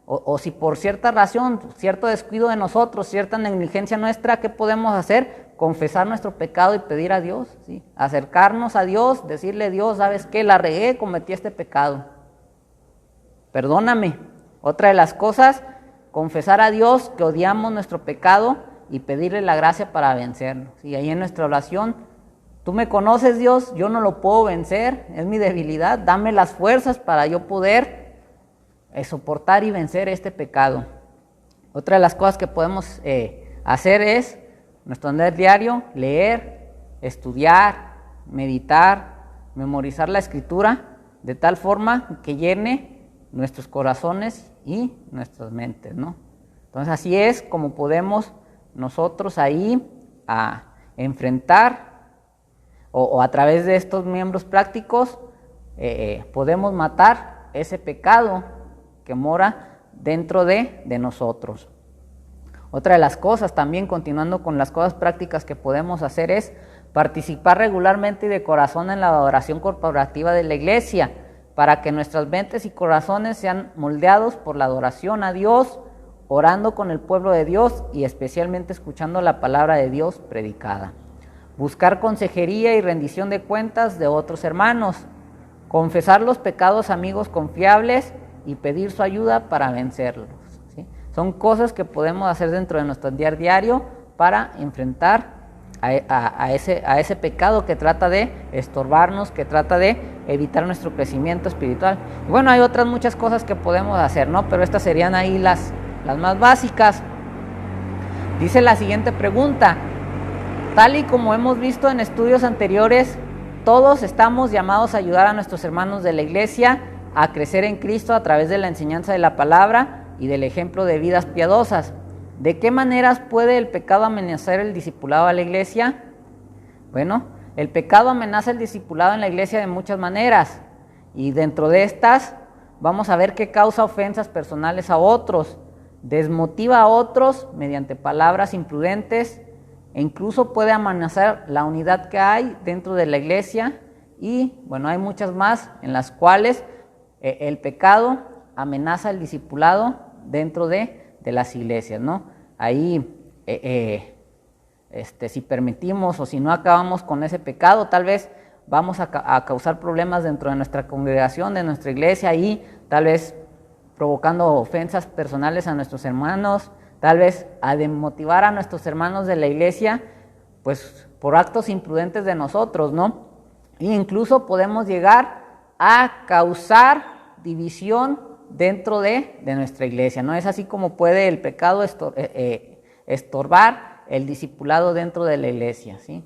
o si por cierta razón, cierto descuido de nosotros, cierta negligencia nuestra, ¿qué podemos hacer? Confesar nuestro pecado y pedir a Dios, ¿sí? Acercarnos a Dios, decirle, Dios, ¿sabes qué? La regué, cometí este pecado, perdóname. Otra de las cosas, confesar a Dios que odiamos nuestro pecado y pedirle la gracia para vencerlo. ¿Sí? Ahí en nuestra oración, tú me conoces, Dios, yo no lo puedo vencer, es mi debilidad, dame las fuerzas para yo poder soportar y vencer este pecado. Otra de las cosas que podemos hacer es nuestro andar diario, leer, estudiar, meditar, memorizar la Escritura, de tal forma que llene nuestros corazones y nuestras mentes, ¿no? Entonces así es como podemos nosotros ahí enfrentar o a través de estos miembros prácticos podemos matar ese pecado que mora dentro de nosotros. Otra de las cosas también, continuando con las cosas prácticas que podemos hacer, es participar regularmente y de corazón en la adoración corporativa de la iglesia, para que nuestras mentes y corazones sean moldeados por la adoración a Dios, orando con el pueblo de Dios y especialmente escuchando la palabra de Dios predicada. Buscar consejería y rendición de cuentas de otros hermanos, confesar los pecados a amigos confiables y pedir su ayuda para vencerlos. ¿Sí? Son cosas que podemos hacer dentro de nuestro día diario para enfrentar a ese pecado que trata de estorbarnos, que trata de evitar nuestro crecimiento espiritual. Y bueno, hay otras muchas cosas que podemos hacer, ¿no? Pero estas serían ahí las más básicas. Dice la siguiente pregunta: tal y como hemos visto en estudios anteriores, todos estamos llamados a ayudar a nuestros hermanos de la iglesia a crecer en Cristo a través de la enseñanza de la palabra y del ejemplo de vidas piadosas. ¿De qué maneras puede el pecado amenazar el discipulado a la iglesia? Bueno, el pecado amenaza el discipulado en la iglesia de muchas maneras, y dentro de estas vamos a ver que causa ofensas personales a otros, desmotiva a otros mediante palabras imprudentes, e incluso puede amenazar la unidad que hay dentro de la iglesia. Y bueno, hay muchas más en las cuales el pecado amenaza el discipulado dentro de las iglesias, ¿no? Ahí, si permitimos o si no acabamos con ese pecado, tal vez vamos a causar problemas dentro de nuestra congregación, de nuestra iglesia, y tal vez provocando ofensas personales a nuestros hermanos, tal vez a desmotivar a nuestros hermanos de la iglesia, pues por actos imprudentes de nosotros, ¿no? E incluso podemos llegar a causar división dentro de nuestra iglesia. No es así como puede el pecado estorbar el discipulado dentro de la iglesia, ¿sí?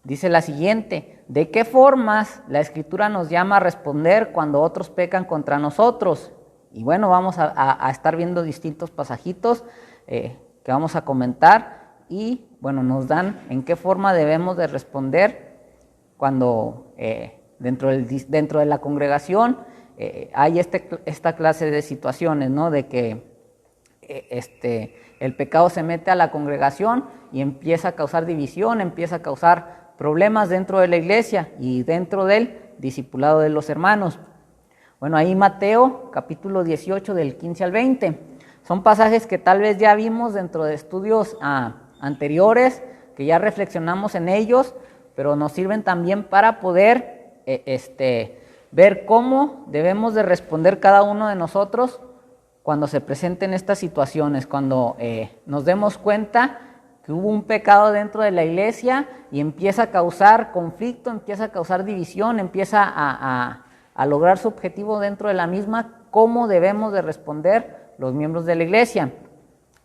Dice la siguiente: ¿de qué formas la Escritura nos llama a responder cuando otros pecan contra nosotros? Y bueno, vamos a estar viendo distintos pasajitos que vamos a comentar y bueno, nos dan en qué forma debemos de responder cuando dentro de la congregación hay esta clase de situaciones, ¿no? De que el pecado se mete a la congregación y empieza a causar división, empieza a causar problemas dentro de la iglesia y dentro del discipulado de los hermanos. Bueno, ahí Mateo capítulo 18 del 15 al 20. Son pasajes que tal vez ya vimos dentro de estudios anteriores, que ya reflexionamos en ellos, pero nos sirven también para poder ver cómo debemos de responder cada uno de nosotros cuando se presenten estas situaciones, cuando nos demos cuenta que hubo un pecado dentro de la iglesia y empieza a causar conflicto, empieza a causar división, empieza a lograr su objetivo dentro de la misma, ¿cómo debemos de responder los miembros de la iglesia?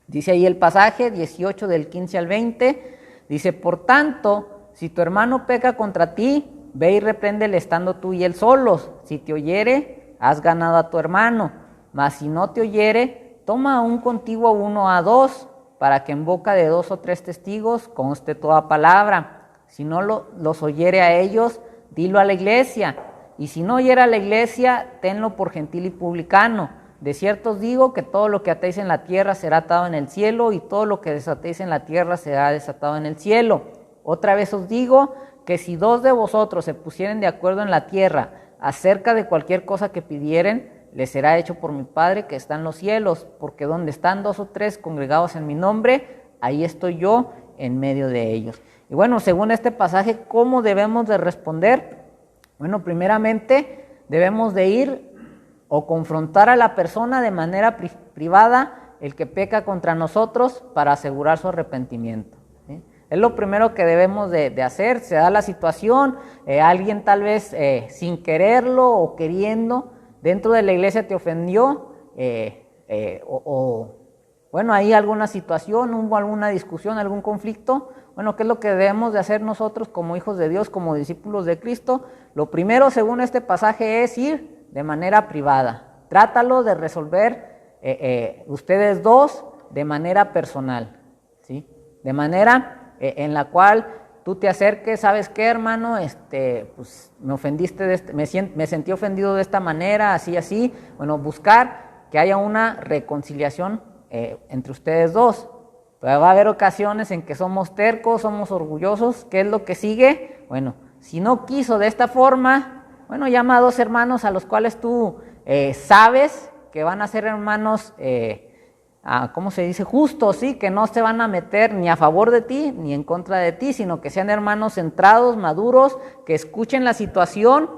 Dice ahí el pasaje 18 del 15 al 20, dice: por tanto, si tu hermano peca contra ti, ve y repréndele estando tú y él solos. Si te oyere, has ganado a tu hermano. Mas si no te oyere, toma aún contigo 1 o 2, para que en boca de 2 o 3 testigos conste toda palabra. Si no los oyere a ellos, dilo a la iglesia. Y si no oyere a la iglesia, tenlo por gentil y publicano. De cierto os digo que todo lo que atéis en la tierra será atado en el cielo, y todo lo que desatéis en la tierra será desatado en el cielo. Otra vez os digo que si 2 de vosotros se pusieren de acuerdo en la tierra acerca de cualquier cosa que pidieren, les será hecho por mi Padre que está en los cielos, porque donde están 2 o 3 congregados en mi nombre, ahí estoy yo en medio de ellos. Y bueno, según este pasaje, ¿cómo debemos de responder? Bueno, primeramente debemos de ir o confrontar a la persona de manera privada, el que peca contra nosotros, para asegurar su arrepentimiento, ¿sí? Es lo primero que debemos de hacer. Se da la situación, alguien tal vez sin quererlo o queriendo, dentro de la iglesia te ofendió, bueno, hay alguna situación, hubo alguna discusión, algún conflicto. Bueno, ¿qué es lo que debemos de hacer nosotros como hijos de Dios, como discípulos de Cristo? Lo primero, según este pasaje, es ir de manera privada. Trátalo de resolver ustedes dos de manera personal, ¿sí? De manera en la cual tú te acerques: ¿sabes qué, hermano? Pues me ofendiste, me sentí ofendido de esta manera, así. Bueno, buscar que haya una reconciliación entre ustedes dos. Pero va a haber ocasiones en que somos tercos, somos orgullosos. ¿Qué es lo que sigue? Bueno, si no quiso de esta forma, bueno, llama a 2 hermanos a los cuales tú sabes que van a ser hermanos, ¿cómo se dice? Justos, ¿sí? Que no se van a meter ni a favor de ti ni en contra de ti, sino que sean hermanos centrados, maduros, que escuchen la situación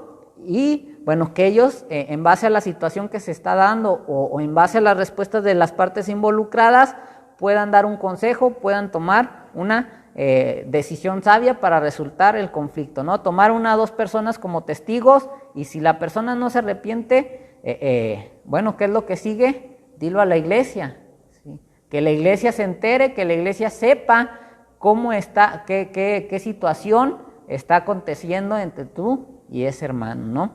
y, bueno, que ellos, en base a la situación que se está dando o en base a las respuestas de las partes involucradas, puedan dar un consejo, puedan tomar una decisión sabia para resolver el conflicto, ¿no? Tomar 1 o 2 personas como testigos, y si la persona no se arrepiente, bueno, ¿qué es lo que sigue? Dilo a la iglesia, ¿sí? Que la iglesia se entere, que la iglesia sepa cómo está, qué situación está aconteciendo entre tú y ese hermano, ¿no?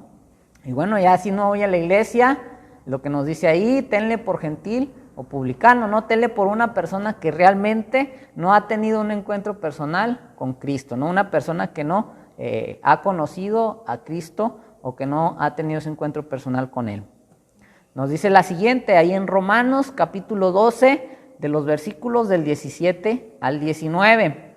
Y bueno, ya si no voy a la iglesia, lo que nos dice ahí: tenle por gentil o publicano, no tenle por una persona que realmente no ha tenido un encuentro personal con Cristo, no una persona que no ha conocido a Cristo o que no ha tenido ese encuentro personal con Él. Nos dice la siguiente, ahí en Romanos capítulo 12, de los versículos del 17 al 19.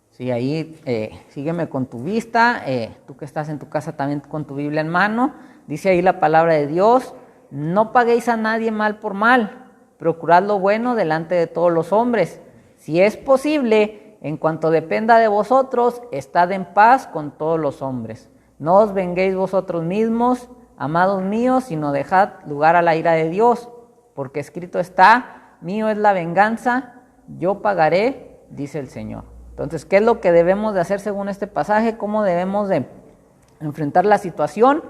Sí, ahí sígueme con tu vista, tú que estás en tu casa también con tu Biblia en mano. Dice ahí la palabra de Dios: no paguéis a nadie mal por mal, procurad lo bueno delante de todos los hombres. Si es posible, en cuanto dependa de vosotros, estad en paz con todos los hombres. No os venguéis vosotros mismos, amados míos, sino dejad lugar a la ira de Dios, porque escrito está: mío es la venganza, yo pagaré, dice el Señor. Entonces, ¿qué es lo que debemos de hacer según este pasaje? ¿Cómo debemos de enfrentar la situación,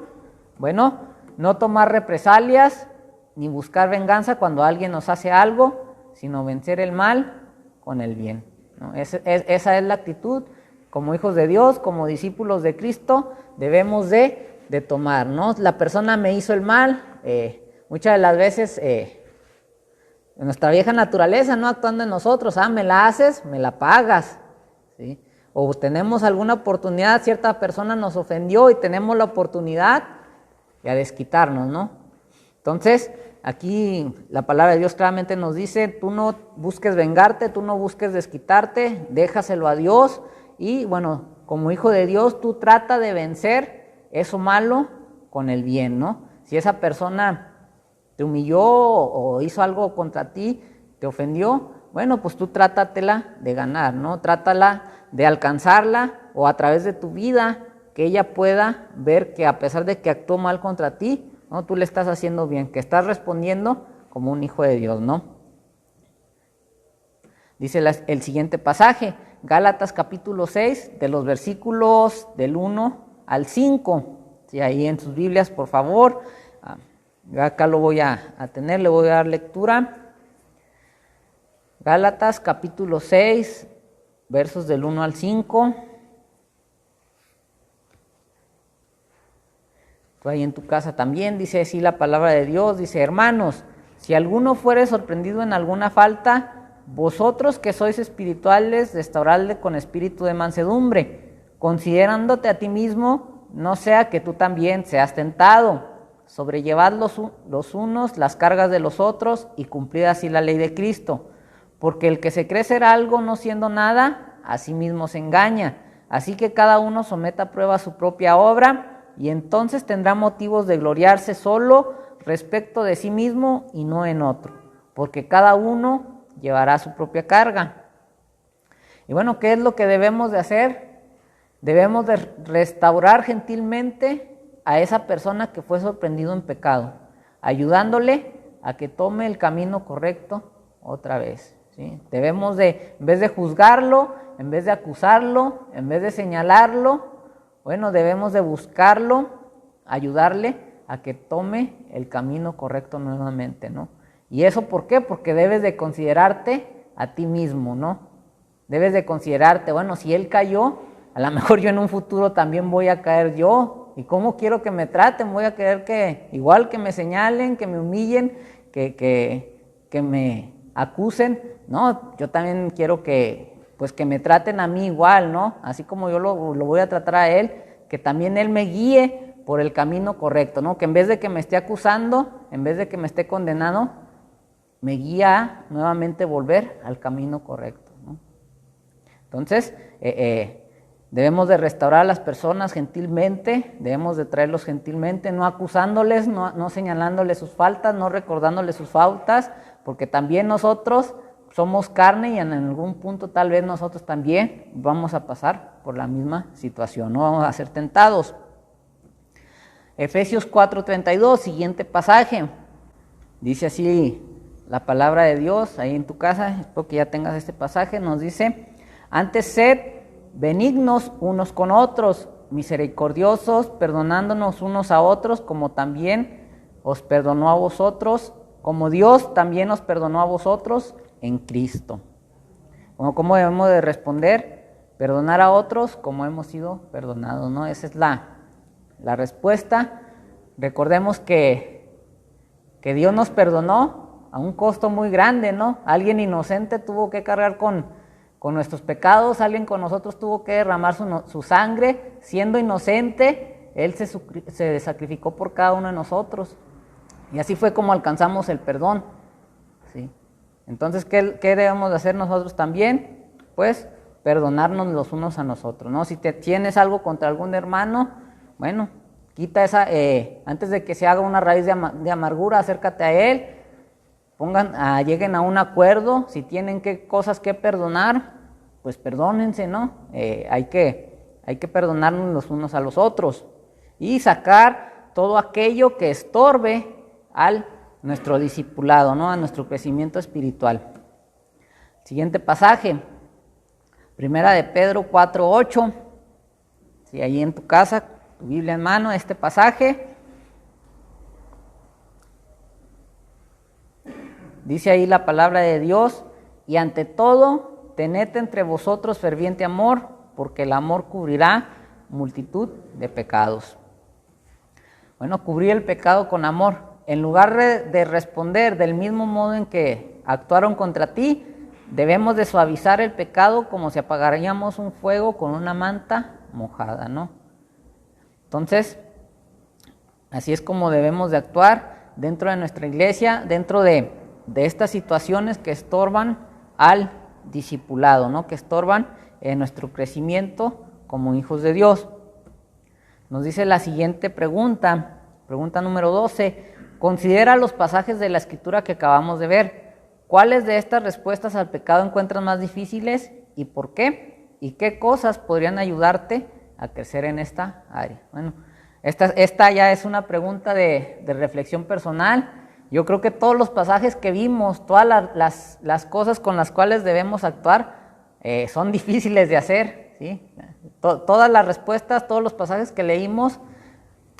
bueno, no tomar represalias ni buscar venganza cuando alguien nos hace algo, sino vencer el mal con el bien, ¿no? Esa es la actitud como hijos de Dios, como discípulos de Cristo, debemos de tomar, ¿no? La persona me hizo el mal, muchas de las veces nuestra vieja naturaleza, ¿no? Actuando en nosotros, me la haces, me la pagas, ¿sí? O tenemos alguna oportunidad, cierta persona nos ofendió y tenemos la oportunidad de desquitarnos, ¿no? Entonces, aquí la palabra de Dios claramente nos dice, tú no busques vengarte, tú no busques desquitarte, déjaselo a Dios y bueno, como hijo de Dios, tú trata de vencer eso malo con el bien, ¿no? Si esa persona te humilló o hizo algo contra ti, te ofendió, bueno, pues tú trátatela de ganar, ¿no? Trátala de alcanzarla o a través de tu vida que ella pueda ver que a pesar de que actuó mal contra ti, ¿no? Tú le estás haciendo bien, que estás respondiendo como un hijo de Dios, ¿no? Dice el siguiente pasaje, Gálatas capítulo 6, de los versículos del 1 al 5. Sí, ahí en sus Biblias, por favor. Yo acá lo voy a tener, le voy a dar lectura. Gálatas capítulo 6, versos del 1 al 5. Tú ahí en tu casa también, dice así la palabra de Dios, dice, hermanos, si alguno fuere sorprendido en alguna falta, vosotros que sois espirituales, restauradle con espíritu de mansedumbre, considerándote a ti mismo, no sea que tú también seas tentado. Sobrellevad los unos las cargas de los otros y cumplid así la ley de Cristo. Porque el que se cree ser algo no siendo nada, a sí mismo se engaña. Así que cada uno someta a prueba su propia obra y entonces tendrá motivos de gloriarse solo respecto de sí mismo y no en otro. Porque cada uno llevará su propia carga. Y bueno, ¿qué es lo que debemos de hacer? Debemos de restaurar gentilmente a esa persona que fue sorprendido en pecado, ayudándole a que tome el camino correcto otra vez, ¿sí? Debemos de, en vez de juzgarlo, en vez de acusarlo, en vez de señalarlo, bueno, debemos de buscarlo, ayudarle a que tome el camino correcto nuevamente, ¿no? ¿Y eso por qué? Porque debes de considerarte a ti mismo, ¿no? Debes de considerarte, bueno, si él cayó, a lo mejor yo en un futuro también voy a caer yo. ¿Y cómo quiero que me traten? Voy a querer que, igual que me señalen, que me humillen, que me acusen. No, yo también quiero que me traten a mí igual, ¿no? Así como yo lo voy a tratar a él, que también él me guíe por el camino correcto, ¿no? Que en vez de que me esté acusando, en vez de que me esté condenando, me guía a nuevamente volver al camino correcto, ¿no? Entonces, debemos de restaurar a las personas gentilmente, debemos de traerlos gentilmente, no acusándoles, no señalándoles sus faltas, no recordándoles sus faltas, porque también nosotros somos carne y en algún punto tal vez nosotros también vamos a pasar por la misma situación, no vamos a ser tentados. Efesios 4:32, siguiente pasaje, dice así la palabra de Dios, ahí en tu casa, espero que ya tengas este pasaje, nos dice, antes sed benignos unos con otros, misericordiosos, perdonándonos unos a otros, como también os perdonó a vosotros, como Dios también os perdonó a vosotros en Cristo. ¿Cómo debemos de responder? Perdonar a otros como hemos sido perdonados, ¿no? Esa es la respuesta. Recordemos que Dios nos perdonó a un costo muy grande, ¿no? Alguien inocente tuvo que cargar con nuestros pecados, alguien con nosotros tuvo que derramar su sangre, siendo inocente, Él se sacrificó por cada uno de nosotros, y así fue como alcanzamos el perdón, ¿sí? Entonces, ¿qué debemos de hacer nosotros también? Pues, perdonarnos los unos a nosotros, ¿no? Si tienes algo contra algún hermano, bueno, quita esa, antes de que se haga una raíz de amargura, acércate a él, lleguen a un acuerdo, si tienen cosas que perdonar, pues perdónense, ¿no? Hay que perdonarnos los unos a los otros y sacar todo aquello que estorbe a nuestro discipulado, ¿no? A nuestro crecimiento espiritual. Siguiente pasaje, Primera de Pedro 4:8, si ahí en tu casa, tu Biblia en mano, este pasaje. Dice ahí la palabra de Dios: y ante todo, tened entre vosotros ferviente amor, porque el amor cubrirá multitud de pecados. Bueno, cubrir el pecado con amor. En lugar de responder del mismo modo en que actuaron contra ti, debemos de suavizar el pecado como si apagaríamos un fuego con una manta mojada, ¿no? Entonces, así es como debemos de actuar dentro de nuestra iglesia, dentro de estas situaciones que estorban al discipulado, ¿no? Que estorban nuestro crecimiento como hijos de Dios. Nos dice la siguiente pregunta número 12. Considera los pasajes de la Escritura que acabamos de ver. ¿Cuáles de estas respuestas al pecado encuentras más difíciles y por qué? ¿Y qué cosas podrían ayudarte a crecer en esta área? Bueno, esta ya es una pregunta de reflexión personal. Yo creo que todos los pasajes que vimos, todas las cosas con las cuales debemos actuar, son difíciles de hacer, ¿sí? Todas las respuestas, todos los pasajes que leímos,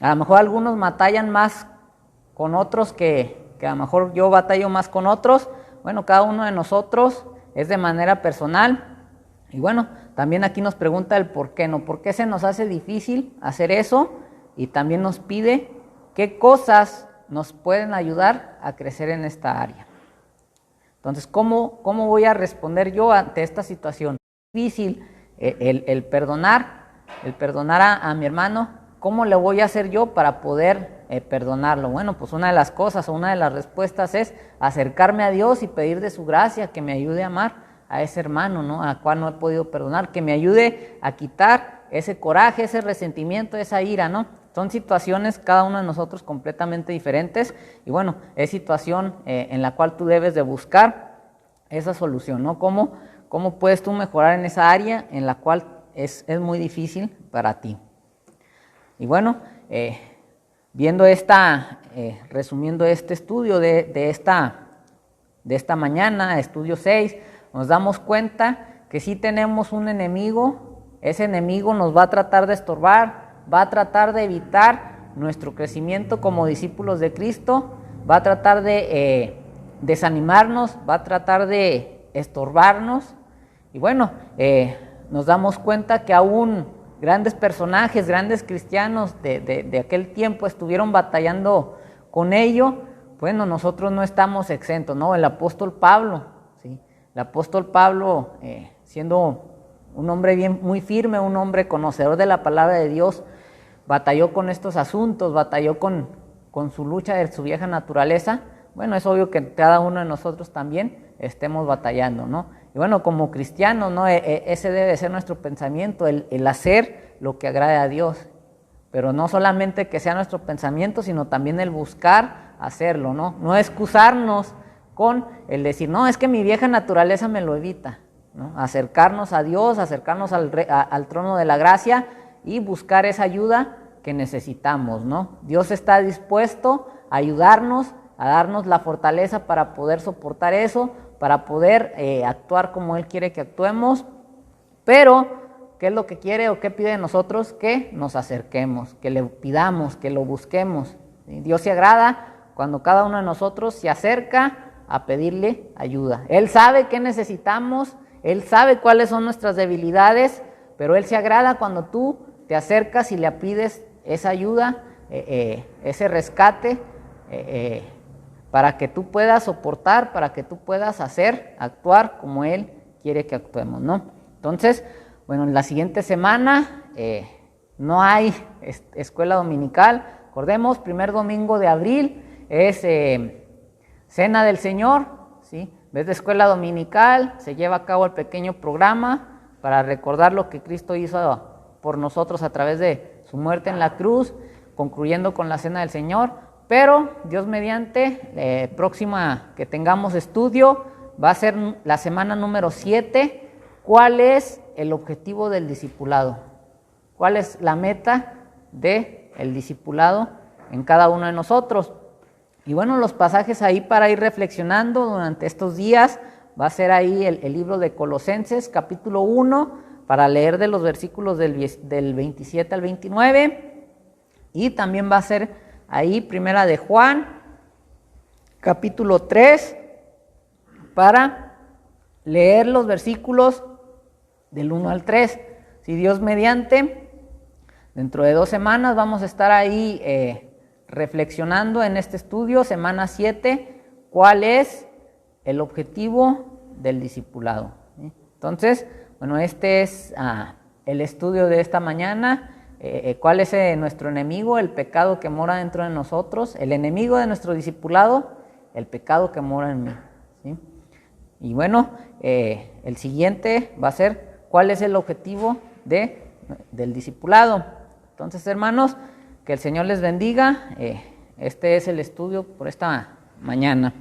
a lo mejor algunos batallan más con otros que a lo mejor yo batallo más con otros. Bueno, cada uno de nosotros es de manera personal. Y bueno, también aquí nos pregunta el por qué, ¿no? ¿Por qué se nos hace difícil hacer eso? Y también nos pide qué cosas nos pueden ayudar a crecer en esta área. Entonces, ¿cómo voy a responder yo ante esta situación? Es difícil el perdonar a mi hermano. ¿Cómo le voy a hacer yo para poder perdonarlo? Bueno, pues una de las cosas o una de las respuestas es acercarme a Dios y pedir de su gracia que me ayude a amar a ese hermano, ¿no? A cual no he podido perdonar, que me ayude a quitar ese coraje, ese resentimiento, esa ira, ¿no? Son situaciones, cada uno de nosotros, completamente diferentes, y bueno, es situación en la cual tú debes de buscar esa solución, ¿no? ¿Cómo puedes tú mejorar en esa área en la cual es muy difícil para ti? Y bueno, resumiendo este estudio de esta mañana, estudio 6, nos damos cuenta que sí tenemos un enemigo. Ese enemigo nos va a tratar de estorbar, va a tratar de evitar nuestro crecimiento como discípulos de Cristo, va a tratar de desanimarnos, va a tratar de estorbarnos. Y bueno, nos damos cuenta que aún grandes personajes, grandes cristianos de aquel tiempo estuvieron batallando con ello. Bueno, nosotros no estamos exentos, ¿no? El apóstol Pablo, ¿sí? El apóstol Pablo, siendo un hombre muy firme, un hombre conocedor de la palabra de Dios, batalló con estos asuntos, batalló con su lucha de su vieja naturaleza. Bueno, es obvio que cada uno de nosotros también estemos batallando, ¿no? Y bueno, como cristianos, ¿no? Ese debe ser nuestro pensamiento, el hacer lo que agrade a Dios. Pero no solamente que sea nuestro pensamiento, sino también el buscar hacerlo, ¿no? No excusarnos con el decir, no, es que mi vieja naturaleza me lo evita, ¿no? Acercarnos a Dios, acercarnos al trono de la gracia y buscar esa ayuda que necesitamos, ¿no? Dios está dispuesto a ayudarnos, a darnos la fortaleza para poder soportar eso, para poder actuar como Él quiere que actuemos. Pero, ¿qué es lo que quiere o qué pide de nosotros? Que nos acerquemos, que le pidamos, que lo busquemos. ¿Sí? Dios se agrada cuando cada uno de nosotros se acerca a pedirle ayuda. Él sabe qué necesitamos, Él sabe cuáles son nuestras debilidades, pero Él se agrada cuando tú te acercas y le pides esa ayuda, ese rescate, para que tú puedas soportar, para que tú puedas actuar como Él quiere que actuemos, ¿no? Entonces, bueno, en la siguiente semana no hay escuela dominical. Recordemos, primer domingo de abril es Cena del Señor, ¿sí? En vez de escuela dominical, se lleva a cabo el pequeño programa para recordar lo que Cristo hizo por nosotros a través de su muerte en la cruz, concluyendo con la Cena del Señor. Pero, Dios mediante, próxima que tengamos estudio, va a ser la semana número 7. ¿Cuál es el objetivo del discipulado? ¿Cuál es la meta del discipulado en cada uno de nosotros? Y bueno, los pasajes ahí para ir reflexionando durante estos días, va a ser ahí el libro de Colosenses, capítulo 1, para leer de los versículos del 27 al 29. Y también va a ser ahí Primera de Juan, capítulo 3, para leer los versículos del 1 al 3. Si Dios mediante, dentro de 2 semanas vamos a estar ahí reflexionando en este estudio, semana 7, cuál es el objetivo del discipulado. ¿Sí? Entonces, bueno, este es el estudio de esta mañana. ¿Cuál es nuestro enemigo? El pecado que mora dentro de nosotros. El enemigo de nuestro discipulado, el pecado que mora en mí. ¿Sí? Y bueno, el siguiente va a ser cuál es el objetivo del discipulado. Entonces, hermanos, que el Señor les bendiga. Este es el estudio por esta mañana.